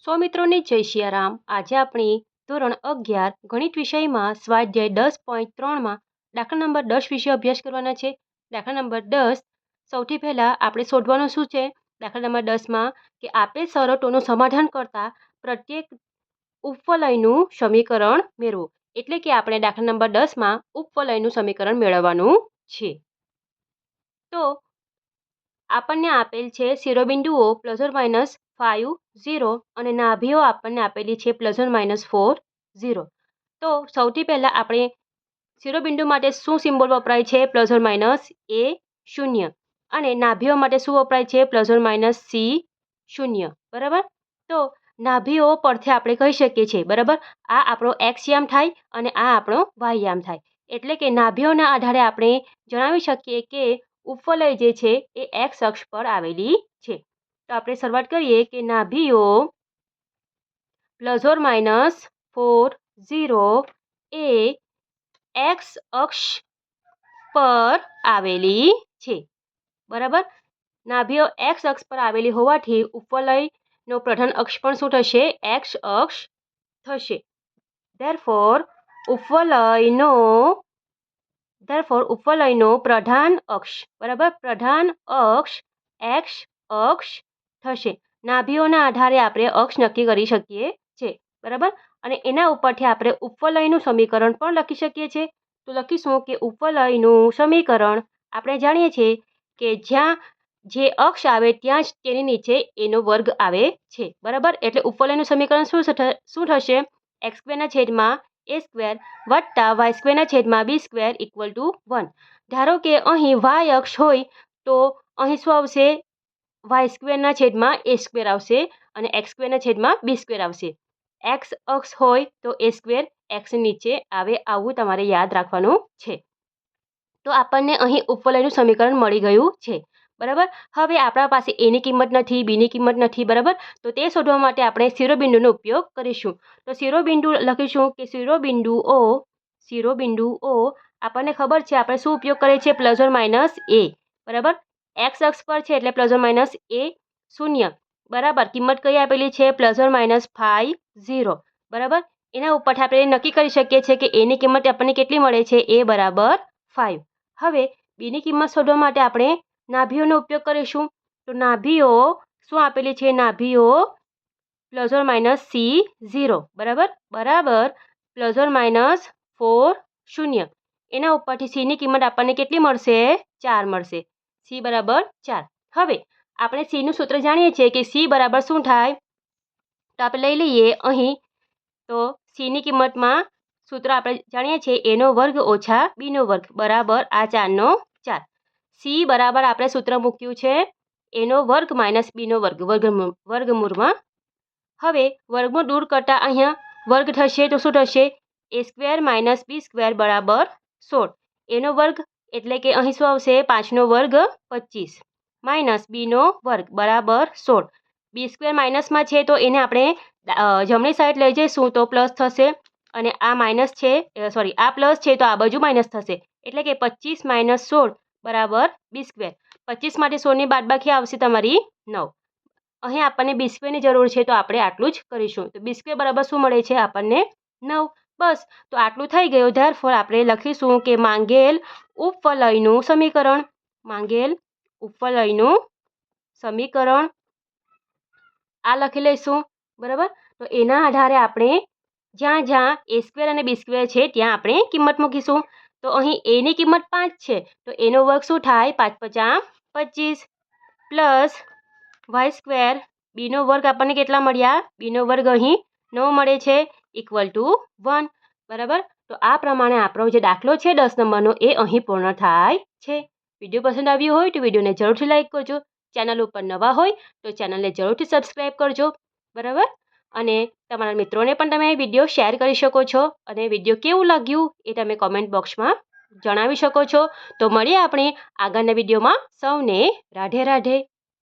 સો મિત્રોને જય સિયારામ। આજે આપણે ધોરણ 11 ગણિત વિષયમાં સ્વાધ્યાય 10.3માં દાખલા નંબર 10 વિશે અભ્યાસ કરવાના છે। દાખલા નંબર 10 સૌથી પહેલાં આપણે શોધવાનું શું છે? દાખલા નંબર 10માં કે આપેલ શરતોનું સમાધાન કરતા પ્રત્યેક ઉપવલયનું સમીકરણ મેળવો। એટલે કે આપણે દાખલા નંબર 10માં ઉપવલયનું સમીકરણ મેળવવાનું છે। તો આપણને આપેલ છે શિરોબિંદુઓ ±5 0 અને નાભીઓ આપણને આપેલી છે ±4 0। તો સૌથી પહેલાં આપણે શિરોબિંદુ માટે શું સિમ્બોલ વપરાય છે? +-a0 અને નાભીઓ માટે શું વપરાય છે? +-c0। બરાબર। તો નાભીઓ પરથી આપણે કહી શકીએ છીએ, બરાબર, આ આપણો x યામ થાય અને આ આપણો y યામ થાય। એટલે કે નાભીઓના આધારે આપણે જણાવી શકીએ કે ઉપવલય જે છે એ x અક્ષ પર આવેલી છે। તો આપણે શરૂઆત કરીએ કે નાભીઓ ±4 0 એ x અક્ષ પર આવેલી છે। બરાબર। નાભીઓ x અક્ષ પર આવેલી હોવાથી ઉપવલયનો પ્રધાન અક્ષ પણ શું થશે? x અક્ષ થશે। ધેરફોર ઉપવલયનો પ્રધાન અક્ષ, બરાબર, પ્રધાન અક્ષ x અક્ષ થશે। નાભીઓના આધારે આપણે અક્ષ નક્કી કરી શકીએ છીએ, બરાબર। અને એના ઉપરથી આપણે ઉપવલયનું સમીકરણ પણ લખી શકીએ છીએ। તો લખીશું કે ઉપવલયનું સમીકરણ આપણે જાણીએ છીએ કે જ્યાં જે અક્ષ આવે ત્યાં જ તેની નીચે એનો વર્ગ આવે છે, બરાબર। એટલે ઉપવલયનું સમીકરણ શું થશે? x²/a² વત્તા y²/b² = 1। ધારો કે અહીં y અક્ષ હોય તો અહીં શું આવશે? y²/a² આવશે અને x²/b² આવશે। x અક્ષ હોય તો a² x નીચે આવે, આવું તમારે યાદ રાખવાનું છે। તો આપણને અહીં ઉપવલયનું સમીકરણ મળી ગયું છે, બરાબર। હવે આપણા પાસે એની કિંમત નથી, બીની કિંમત નથી, બરાબર। તો તે શોધવા માટે આપણે શિરોબિંદુનો ઉપયોગ કરીશું। તો શિરોબિંદુ લખીશું કે શિરોબિંદુઓ આપણને ખબર છે આપણે શું ઉપયોગ કરીએ છીએ? +-a, બરાબર। x અક્ષ પર છે એટલે +-a0, બરાબર। કિંમત કઈ આપેલી છે? +-5 0, બરાબર। એના ઉપરથી આપણે નક્કી કરી શકીએ છીએ કે એની કિંમત આપણને કેટલી મળે છે? a = 5। હવે બીની કિંમત શોધવા માટે આપણે નાભીઓનો ઉપયોગ કરીશું। તો નાભીઓ શું આપેલી છે? નાભીઓ +-c0, બરાબર, +-4 0। એના ઉપરથી cની કિંમત આપણને કેટલી મળશે? 4 મળશે। c = 4। હવે આપણે cનું સૂત્ર જાણીએ છીએ કે c બરાબર શું થાય? તો આપણે લઈ લઈએ અહીં। તો cની કિંમતમાં સૂત્ર આપણે જાણીએ છીએ a² - b² બરાબર આ 4 નો 4। c બરાબર આપણે સૂત્ર મૂક્યું છે a² - b² વર્ગમૂળમાં। હવે વર્ગમૂળ દૂર કરતાં અહીંયા વર્ગ થશે તો શું થશે? a² - b² બરાબર 16। a² એટલે કે અહીં શું આવશે? 5 નો વર્ગ 25 - b² બરાબર 16। b² માઇનસમાં છે તો એને આપણે જમણી સાઈડ લઈ જઈશું તો પ્લસ થશે અને આ માઇનસ છે, સોરી, આ પ્લસ છે તો આ બાજુ માઇનસ થશે। એટલે કે 25 - 16 બરાબર b²। 25 માંથી 16ની બાદબાકી આવશે તમારી 9। અહીં આપણને b²ની જરૂર છે તો આપણે આટલું જ કરીશું। તો b² બરાબર શું મળે છે આપણને? 9। બસ, તો આટલું થઈ ગયું। ધેરફોર આપણે લખીશું કે માંગેલ ઉપવલયનું સમીકરણ આ લખી લઈશું, બરાબર। તો એના આધારે આપણે જ્યાં જ્યાં a² અને b² છે ત્યાં આપણે કિંમત મૂકીશું। તો અહીં એની કિંમત 5 છે તો એનો વર્ગ શું થાય? 5 × 5 = 25 + y², bનો વર્ગ આપણને કેટલા મળ્યા? bનો વર્ગ અહીં 9 મળે છે = 1, બરાબર। તો આ પ્રમાણે આપણો જે દાખલો છે 10 નંબરનો એ અહીં પૂર્ણ થાય છે। વિડીયો પસંદ આવ્યો હોય તો વિડીયોને જરૂરથી લાઇક કરજો। ચેનલ ઉપર નવા હોય તો ચેનલને જરૂરથી સબસ્ક્રાઈબ કરજો, બરાબર। અને તમારા મિત્રોને પણ તમે વિડીયો શેર કરી શકો છો અને વિડીયો કેવું લાગ્યું એ તમે કોમેન્ટ બોક્સમાં જણાવી શકો છો। તો મળીએ આપણે આગળના વિડીયોમાં। સૌને રાધે રાધે।